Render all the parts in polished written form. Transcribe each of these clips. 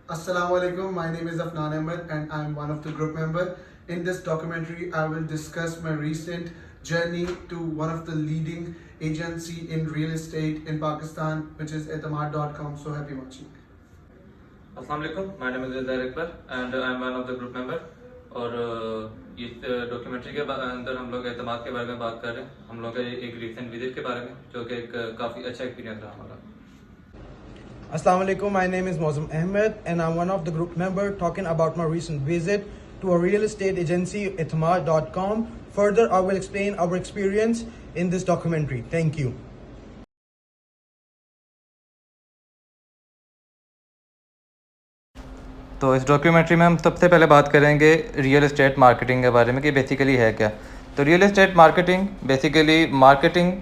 Assalamu alaikum. My name is Afnan Ahmed and I'm one of the group member. In this documentary, I will discuss my recent journey to one of the leading agency in real estate in Pakistan, which is etamad.com. So happy watching. अस्सलाम वालेकुम, my name is Riza Akbar and I am one of the group member. और इस documentary के अंदर हम लोग एतमाद के बारे में बात कर रहे हैं। हम लोग का एक रिसेंट विजिट के बारे में, जो कि एक काफ़ी अच्छा एक्सपीरियंस रहा हमारा। Assalamu alaikum. My name is Mozam Ahmed and I'm one of the group member talking about my recent visit to a real estate agency, etamad.com. Further, I will explain our experience in this documentary. Thank you. तो इस documentary में हम सबसे पहले बात करेंगे real estate marketing के बारे में कि बेसिकली है क्या। तो real estate marketing basically marketing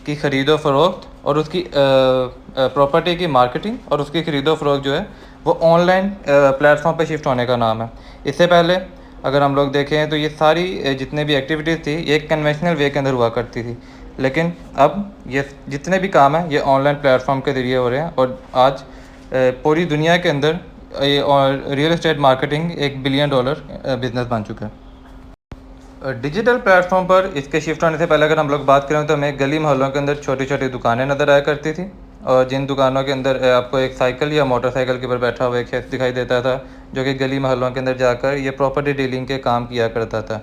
की ख़रीदो फ़रोख्त और उसकी प्रॉपर्टी की मार्केटिंग और उसकी ख़रीदो फ़रोख्त जो है वो ऑनलाइन प्लेटफॉर्म पे शिफ्ट होने का नाम है। इससे पहले अगर हम लोग देखें तो ये सारी जितने भी एक्टिविटीज़ थी ये एक कन्वेंशनल वे के अंदर हुआ करती थी, लेकिन अब ये जितने भी काम हैं ये ऑनलाइन प्लेटफॉर्म के ज़रिए हो रहे हैं। और आज पूरी दुनिया के अंदर real estate marketing $1 billion business बन चुका है। डिजिटल प्लेटफॉर्म पर इसके शिफ्ट होने से पहले अगर हम लोग बात करें तो हमें गली मोहल्लों के अंदर छोटी छोटी दुकानें नज़र आया करती थी, और जिन दुकानों के अंदर आपको एक साइकिल या मोटरसाइकिल के ऊपर बैठा हुआ एक शख्स दिखाई देता था, जो कि गली मोहल्लों के अंदर जाकर ये प्रॉपर्टी डीलिंग के काम किया करता था।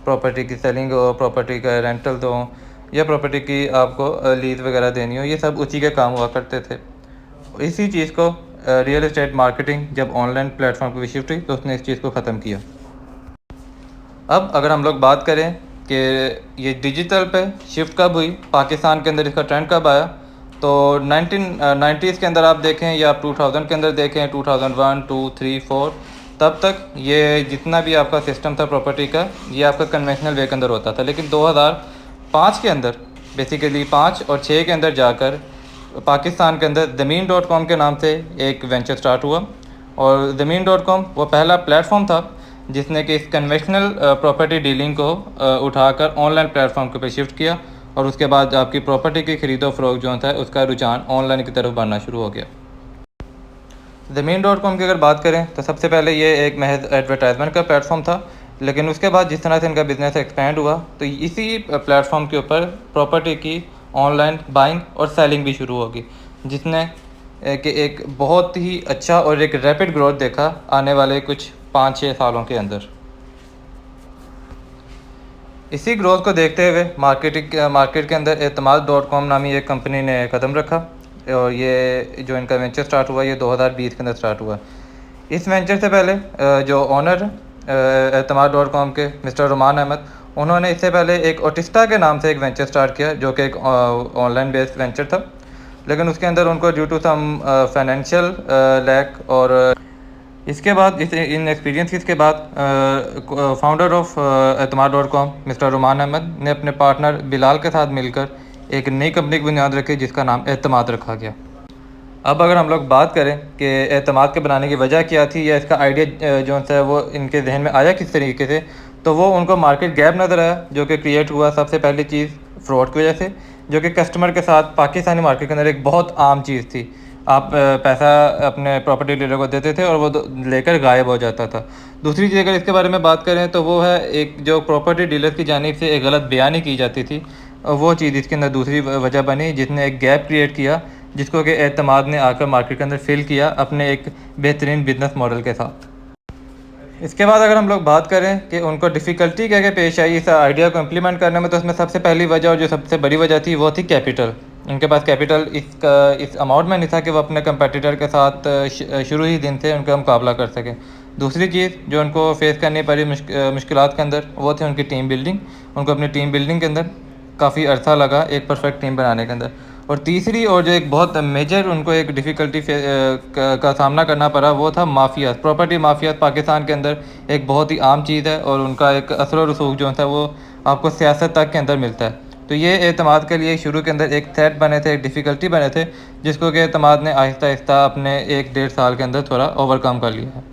प्रॉपर्टी की सेलिंग हो, प्रॉपर्टी का रेंटल हो, या प्रॉपर्टी की आपको लीज वगैरह देनी हो, ये सब उसी के काम हुआ करते थे। इसी चीज़ को रियल एस्टेट मार्केटिंग जब ऑनलाइन प्लेटफॉर्म पर शिफ्ट हुई तो उसने इस चीज़ को ख़त्म किया। अब अगर हम लोग बात करें कि ये डिजिटल पे शिफ्ट कब हुई, पाकिस्तान के अंदर इसका ट्रेंड कब आया, तो 1990s के अंदर आप देखें या आप 2000 के अंदर देखें, 2001, 2, 3, 4, तब तक ये जितना भी आपका सिस्टम था प्रॉपर्टी का ये आपका कन्वेंशनल वे के अंदर होता था। लेकिन 2005 के अंदर बेसिकली 5 और 6 के अंदर जाकर पाकिस्तान के अंदर ज़मीन.com के नाम से एक वेंचर स्टार्ट हुआ। और ज़मीन.com वो पहला प्लेटफॉर्म था जिसने कि इस कन्वेंशनल प्रॉपर्टी डीलिंग को उठाकर ऑनलाइन प्लेटफॉर्म के ऊपर शिफ्ट किया, और उसके बाद आपकी प्रॉपर्टी की ख़रीदो फ़रोख्त जो था उसका रुझान ऑनलाइन की तरफ बढ़ना शुरू हो गया। ज़मीन.com की अगर बात करें तो सबसे पहले ये एक महज एडवर्टाइजमेंट का प्लेटफॉर्म था, लेकिन उसके बाद जिस तरह से इनका बिज़नेस एक्सपेंड हुआ तो इसी प्लेटफॉर्म के ऊपर प्रॉपर्टी की ऑनलाइन बाइंग और सेलिंग भी शुरू होगी, जिसने कि एक बहुत ही अच्छा और एक रैपिड ग्रोथ देखा आने वाले कुछ 5-6 सालों के अंदर। इसी ग्रोथ को देखते हुए मार्केट के अंदर एतमाद.com नामी एक कंपनी ने कदम रखा, और ये जो इनका वेंचर स्टार्ट हुआ ये 2020 के अंदर स्टार्ट हुआ। इस वेंचर से पहले जो ऑनर एतमाद.com के मिस्टर रुमान अहमद, उन्होंने इससे पहले एक ओटिस्टा के नाम से एक वेंचर स्टार्ट किया जो कि एक ऑनलाइन बेस्ड वेंचर था, लेकिन उसके अंदर उनको due to some financial lack और इसके बाद इन एक्सपीरियंस के बाद फाउंडर ऑफ एतमाद.com मिस्टर रुमान अहमद ने अपने पार्टनर बिलाल के साथ मिलकर एक नई कंपनी की बुनियाद रखी जिसका नाम एतमाद रखा गया। अब अगर हम लोग बात करें कि एतमाद के बनाने की वजह क्या थी या इसका आइडिया जो है वो इनके जहन में आया किस तरीके से, तो वो उनको मार्केट गैप नज़र आया जो कि क्रिएट हुआ सबसे पहली चीज़ फ्रॉड की वजह से, जो कि कस्टमर के साथ पाकिस्तानी मार्केट के अंदर एक बहुत आम चीज़ थी। आप पैसा अपने प्रॉपर्टी डीलर को देते थे और वो लेकर गायब हो जाता था। दूसरी चीज़ अगर इसके बारे में बात करें तो वो है एक जो प्रॉपर्टी डीलर की जानिब से एक गलत बयानी की जाती थी, वो चीज़ इसके अंदर दूसरी वजह बनी जिसने एक गैप क्रिएट किया, जिसको कि एतमाद ने आकर मार्केट के अंदर फिल किया अपने एक बेहतरीन बिजनेस मॉडल के साथ। इसके बाद अगर हम लोग बात करें कि उनको डिफ़िकल्टी क्या क्या पेश आई इस आइडिया को इम्प्लीमेंट करने में, तो उसमें सबसे पहली वजह और जो सबसे बड़ी वजह थी वो थी कैपिटल। इनके पास कैपिटल इस अमाउंट में नहीं था कि वो अपने कंपटीटर के साथ शुरू ही दिन से उनका मुकाबला कर सकें। दूसरी चीज़ जो उनको फेस करनी पड़ी मुश्किलात के अंदर वो थी उनकी टीम बिल्डिंग। उनको अपनी टीम बिल्डिंग के अंदर काफ़ी अर्सा लगा एक परफेक्ट टीम बनाने के अंदर। और तीसरी और जो एक बहुत मेजर उनको एक डिफ़िकल्टी का सामना करना पड़ा वो था माफिया। प्रॉपर्टी माफिया पाकिस्तान के अंदर एक बहुत ही आम चीज़ है, और उनका एक असर और रसूख जो था वो आपको सियासत तक के अंदर मिलता है। तो ये एतमाद के लिए शुरू के अंदर एक थ्रेट बने थे, एक डिफ़िकल्टी बने थे, जिसको कि एतमाद ने आहिस्ता आहिस्ता अपने 1-1.5 साल के अंदर थोड़ा ओवरकम कर लिया है।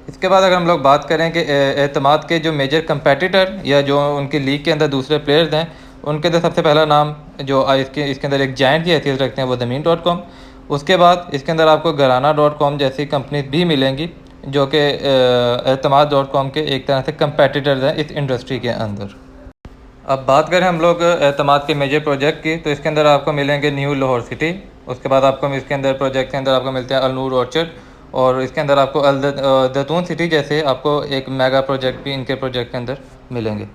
इसके बाद अगर हम लोग बात करें कि एतमाद के जो मेजर कंपेटिटर या जो उनकी लीग के अंदर दूसरे प्लेयर्स हैं, उनके अंदर सबसे पहला नाम जो इसके अंदर एक जायंट की हैसियत रखते हैं वो ज़मीन.com। उसके बाद इसके अंदर आपको Garana.com जैसी कंपनी भी मिलेंगी जो कि Etemad.com के एक तरह से कंपेटिटर्स हैं इस इंडस्ट्री के अंदर। अब बात करें हम लोग एतमाद के मेजर प्रोजेक्ट की, तो इसके अंदर आपको मिलेंगे न्यू लाहौर सिटी, उसके बाद आपको इसके अंदर प्रोजेक्ट के अंदर आपको मिलते हैं अलनूर ऑर्चर्ड, और इसके अंदर आपको दैतून सिटी जैसे आपको एक मेगा प्रोजेक्ट भी इनके प्रोजेक्ट के अंदर मिलेंगे।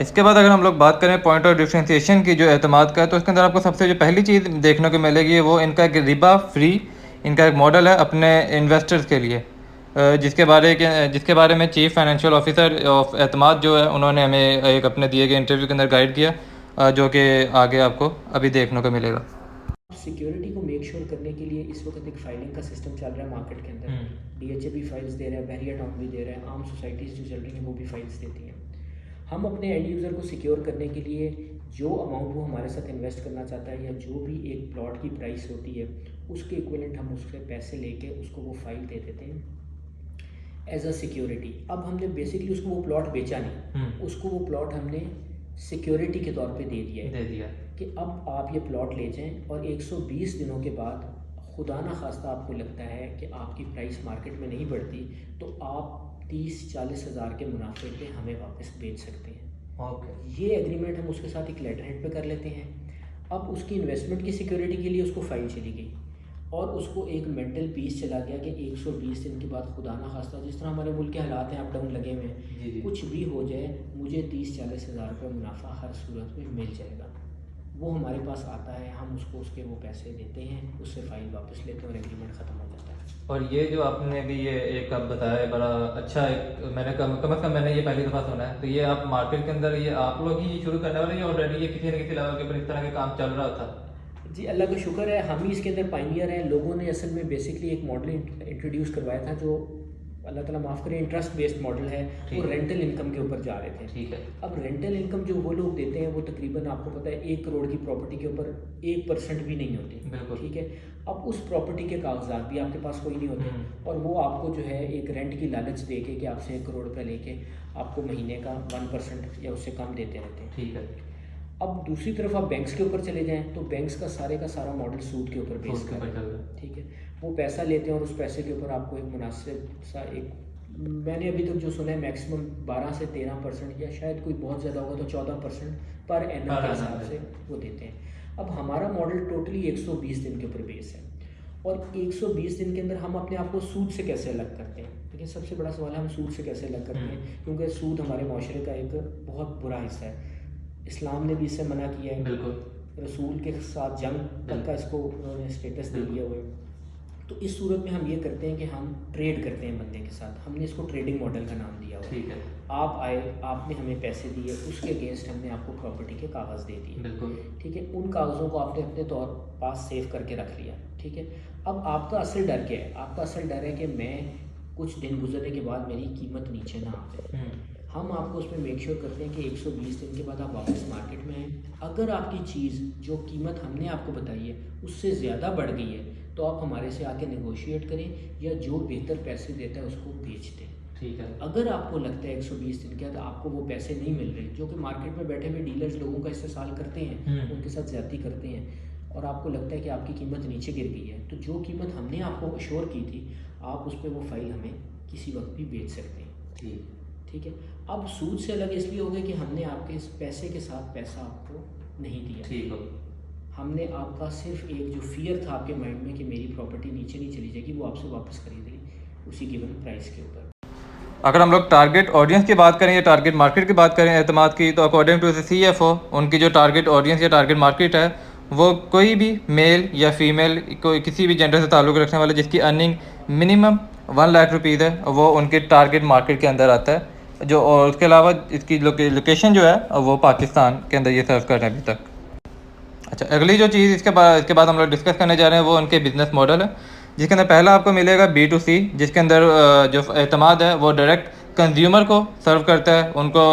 इसके बाद अगर हम लोग बात करें पॉइंट ऑफ डिफ्रेंसिएशन की जो एतमाद का है, तो इसके अंदर आपको सबसे जो पहली चीज़ देखने को मिलेगी वो इनका एक रिबा फ्री इनका एक मॉडल है अपने इन्वेस्टर्स के लिए, जिसके बारे में चीफ़ फाइनेंशियल ऑफिसर ऑफ एतमाद जो है उन्होंने हमें एक अपने दिए गए इंटरव्यू के अंदर गाइड किया, जो कि आगे आपको अभी देखने को मिलेगा। सिक्योरिटी को मेक श्योर करने के लिए इस वक्त एक फाइलिंग का सिस्टम चल रहा है मार्केट के अंदर। DHA भी फाइल्स दे रहा है, बहरिया टाउन भी दे रहा है, आम सोसाइटीज़ जो चल रही हैं वो भी फाइल्स देती हैं। हम अपने एंड यूज़र को सिक्योर करने के लिए जो अमाउंट वो हमारे साथ इन्वेस्ट करना चाहता है या जो भी एक प्लॉट की प्राइस होती है उसके इक्विवेलेंट हम उससे पैसे लेके उसको वो फाइल दे देते हैं एज अ सिक्योरिटी। अब हमने बेसिकली उसको वो प्लॉट बेचा नहीं, उसको वो प्लॉट हमने सिक्योरिटी के तौर पे दे दिया कि अब आप ये प्लॉट ले जाएं और 120 दिनों के बाद खुदा ना खास्ता आपको लगता है कि आपकी प्राइस मार्केट में नहीं बढ़ती तो आप 30-40 हज़ार के मुनाफे पे हमें वापस बेच सकते हैं। ये एग्रीमेंट हम उसके साथ एक लेटर हेड पे कर लेते हैं। अब उसकी इन्वेस्टमेंट की सिक्योरिटी के लिए उसको फाइल चली गई और उसको एक मेंटल पीस चला गया कि 120 दिन के बाद खुदा ना खास्ता जिस तरह हमारे मुल्क के हालात हैं अप डाउन लगे हुए हैं, कुछ भी हो जाए मुझे 30-40 हज़ार रुपये मुनाफा हर सूरत में मिल जाएगा। वो हमारे पास आता है, हम उसको उसके वो पैसे देते हैं, उससे फाइल वापस लेते हैं और एग्रीमेंट ख़त्म हो जाता है। और ये जो आपने भी ये एक अब बताया है बड़ा अच्छा एक मैंने कम से कम मैंने ये पहली दफ़ा सुना है, तो ये आप मार्केट के अंदर ये आप लोग ही शुरू करने वाले हैं ऑलरेडी ये किसी न किसी लेवल के ऊपर इस तरह के काम चल रहा था? जी अल्लाह का शुक्र है, हम ही इसके अंदर पाइनियर हैं। लोगों ने असल में बेसिकली एक मॉडल इंट्रोड्यूस करवाया था जो अल्लाह ताला माफ़ करे इंटरेस्ट बेस्ड मॉडल है, वो रेंटल इनकम के ऊपर जा रहे थे। ठीक है। अब रेंटल इनकम जो वो लोग देते हैं वो तकरीबन आपको पता है 1 करोड़ की प्रॉपर्टी के ऊपर 1% भी नहीं होती। बिल्कुल। ठीक है। अब उस प्रॉपर्टी के कागजात भी आपके पास कोई नहीं होते और वो आपको जो है एक रेंट की लालच दे के कि आपसे 1 करोड़ रुपये लेके आपको महीने का 1% या उससे कम देते रहते हैं। ठीक है। अब दूसरी तरफ आप बैंक्स के ऊपर चले जाएं तो बैंक्स का सारा मॉडल सूद के ऊपर बेस कर रहा है। ठीक है। वो पैसा लेते हैं और उस पैसे के ऊपर आपको एक मुनासिब सा एक मैंने अभी तक जो सुना है मैक्सिमम 12 से 13% या शायद कोई बहुत ज़्यादा होगा तो 14% पर एनम के हिसाब से वो देते हैं। अब हमारा मॉडल टोटली 120 दिन के ऊपर बेस है और 120 दिन के अंदर हम अपने आप को सूद से कैसे अलग करते हैं। लेकिन सबसे बड़ा सवाल है हम सूद से कैसे अलग करते हैं, क्योंकि सूद हमारे माशरे का एक बहुत बुरा हिस्सा है। इस्लाम ने भी इससे मना किया है, बिल्कुल रसूल के साथ जंग तक का इसको उन्होंने स्टेटस दे दिया हुआ है। तो इस सूरत में हम ये करते हैं कि हम ट्रेड करते हैं बंदे के साथ, हमने इसको ट्रेडिंग मॉडल का नाम दिया हुआ है। ठीक है। आप आए, आपने हमें पैसे दिए, उसके अगेंस्ट हमने आपको प्रॉपर्टी के कागज़ दे दिए। बिल्कुल। ठीक है। उन कागज़ों को आपने अपने तौर पास सेव करके रख लिया। ठीक है। अब आपका असल डर क्या है? आपका असल डर है कि मैं कुछ दिन गुजरने के बाद मेरी कीमत नीचे ना आ जाए। हम आपको उसमें मेक श्योर करते हैं कि 120 दिन के बाद आप वापस मार्केट में आएँ। अगर आपकी चीज़ जो कीमत हमने आपको बताई है उससे ज़्यादा बढ़ गई है तो आप हमारे से आके नेगोशिएट करें या जो बेहतर पैसे देता है उसको बेच दें। ठीक है। अगर आपको लगता है 120 दिन के बाद आपको वो पैसे नहीं मिल रहे, जो कि मार्केट में बैठे हुए डीलर्स लोगों का इस्तेमाल करते हैं, उनके साथ ज़्यादती करते हैं, और आपको लगता है कि आपकी कीमत नीचे गिर गई है, तो जो कीमत हमने आपको अश्योर की थी आप उस पर वो फाइल हमें किसी वक्त भी बेच सकते हैं। ठीक है। अब सूद से अलग इसलिए हो गए कि हमने आपके इस पैसे के साथ पैसा आपको नहीं दिया। ठीक है। हमने आपका सिर्फ एक जो फियर था आपके माइंड में कि मेरी प्रॉपर्टी नीचे नहीं चली जाएगी, वो आपसे वापस खरीद ली उसी गिवन प्राइस के ऊपर। अगर हम लोग टारगेट ऑडियंस की बात करें या टारगेट मार्केट की बात करें एतमाद की, तो अकॉर्डिंग टू CFO उनकी जो टारगेट ऑडियंस या टारगेट मार्केट है वो कोई भी मेल या फीमेल कोई किसी भी जेंडर से ताल्लुक़ रखने वाले जिसकी अर्निंग मिनिमम 1 लाख रुपीज़ है, वो उनके टारगेट मार्केट के अंदर आता है। जो और उसके अलावा इसकी लोकेशन जो है वो पाकिस्तान के अंदर ये सर्व कर रहे हैं अभी तक। अच्छा, अगली जो चीज़ इसके बाद हम लोग डिस्कस करने जा रहे हैं वो उनके बिज़नेस मॉडल है, जिसके अंदर पहला आपको मिलेगा B2C, जिसके अंदर जो एतमाद है वो डायरेक्ट कंज्यूमर को सर्व करता है। उनको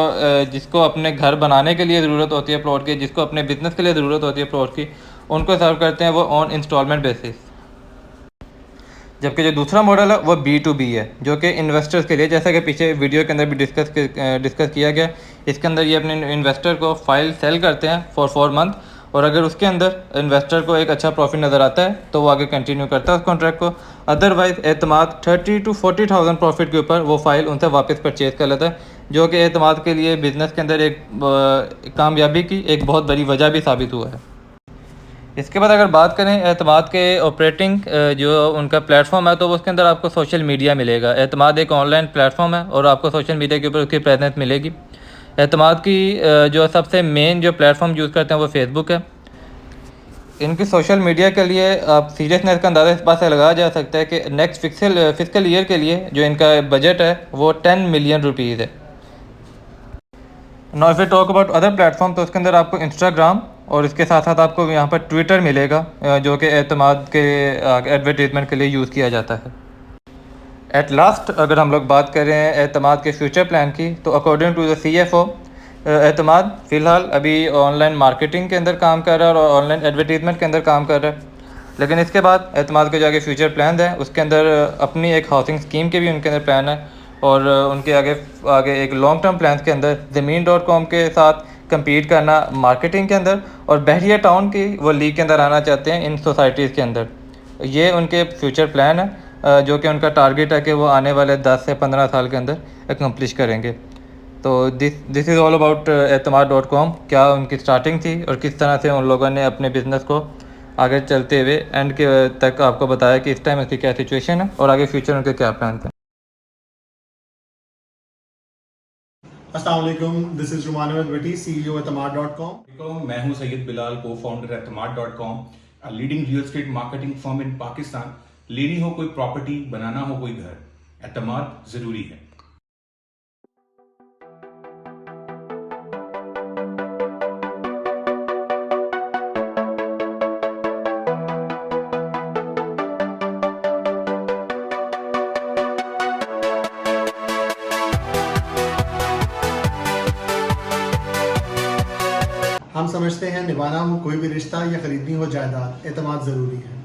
जिसको अपने घर बनाने के लिए ज़रूरत होती है प्लॉट की, जिसको अपने बिज़नेस के लिए ज़रूरत होती है प्लॉट की, उनको सर्व करते हैं वो ऑन इंस्टॉलमेंट बेसिस। जबकि जो दूसरा मॉडल है वो B2B है, जो कि इन्वेस्टर्स के लिए, जैसा कि पीछे वीडियो के अंदर भी डिस्कस किया गया, इसके अंदर ये अपने इन्वेस्टर को फाइल सेल करते हैं फॉर 4 मंथ और अगर उसके अंदर इन्वेस्टर को एक अच्छा प्रॉफिट नज़र आता है तो वो आगे कंटिन्यू करता है उस कॉन्ट्रैक्ट को। अदरवाइज़ एतमाद 30 to 40,000 प्रॉफिट के ऊपर वो फ़ाइल उनसे वापस परचेज़ कर लेता है, जो कि एतमाद के लिए बिज़नेस के अंदर एक कामयाबी की एक बहुत बड़ी वजह भी साबित हुआ है। इसके बाद अगर बात करें एतमाद के ऑपरेटिंग जो उनका प्लेटफॉर्म है, तो उसके अंदर आपको सोशल मीडिया मिलेगा। एतमाद एक ऑनलाइन प्लेटफॉर्म है और आपको सोशल मीडिया के ऊपर उसकी प्रेजेंस मिलेगी। एतमाद की जो सबसे मेन जो प्लेटफॉर्म यूज़ करते हैं वो फेसबुक है। इनकी सोशल मीडिया के लिए आप सीरियसनेस का अंदाज़ा इस बात से लगाया जा सकता है कि नेक्स्ट फिजिकल ईयर के लिए जो इनका बजट है वो 10 मिलियन रुपीज़ है। Now if we talk about other platform, तो उसके अंदर आपको इंस्टाग्राम और इसके साथ साथ आपको यहाँ पर ट्विटर मिलेगा, जो कि एतमाद के एडवर्टीज़मेंट के लिए यूज़ किया जाता है। एट लास्ट अगर हम लोग बात करें एतमाद के फ्यूचर प्लान की, तो अकॉर्डिंग टू द CFO एतमाद फ़िलहाल अभी ऑनलाइन मार्केटिंग के अंदर काम कर रहा है और ऑनलाइन एडवर्टीज़मेंट के अंदर काम कर रहा है। लेकिन इसके बाद एतमाद के जो आगे फ्यूचर प्लान हैं उसके अंदर अपनी एक हाउसिंग स्कीम के भी उनके अंदर प्लान है, और उनके आगे एक लॉन्ग टर्म प्लान के अंदर ज़मीन.com के साथ compete करना मार्केटिंग के अंदर, और बहरिया टाउन की वो लीग के अंदर आना चाहते हैं इन सोसाइटीज़ के अंदर। ये उनके फ्यूचर प्लान है, जो कि उनका टारगेट है कि वो आने वाले 10 से 15 साल के अंदर एकम्प्लिश करेंगे। तो दिस इज़ ऑल अबाउट एतमाद.com, क्या उनकी स्टार्टिंग थी और किस तरह से उन लोगों ने अपने बिज़नेस को आगे चलते हुए एंड के तक आपको बताया कि इस टाइम उसकी क्या सिचुएशन है और आगे फ्यूचर उनके क्या प्लान थे। अस्सलाम वालेकुम, this is Ruman Ahmed Bhatti, CEO एतमाद.com। मैं हूं सैयद बिलाल, को फाउंडर एतमाद.com, leading real estate marketing firm in Pakistan. लेनी हो कोई प्रॉपर्टी, बनाना हो कोई घर, एतमाद जरूरी है। हम समझते हैं निभाना हो कोई भी रिश्ता या खरीदनी हो जायदाद, एतमाद ज़रूरी है।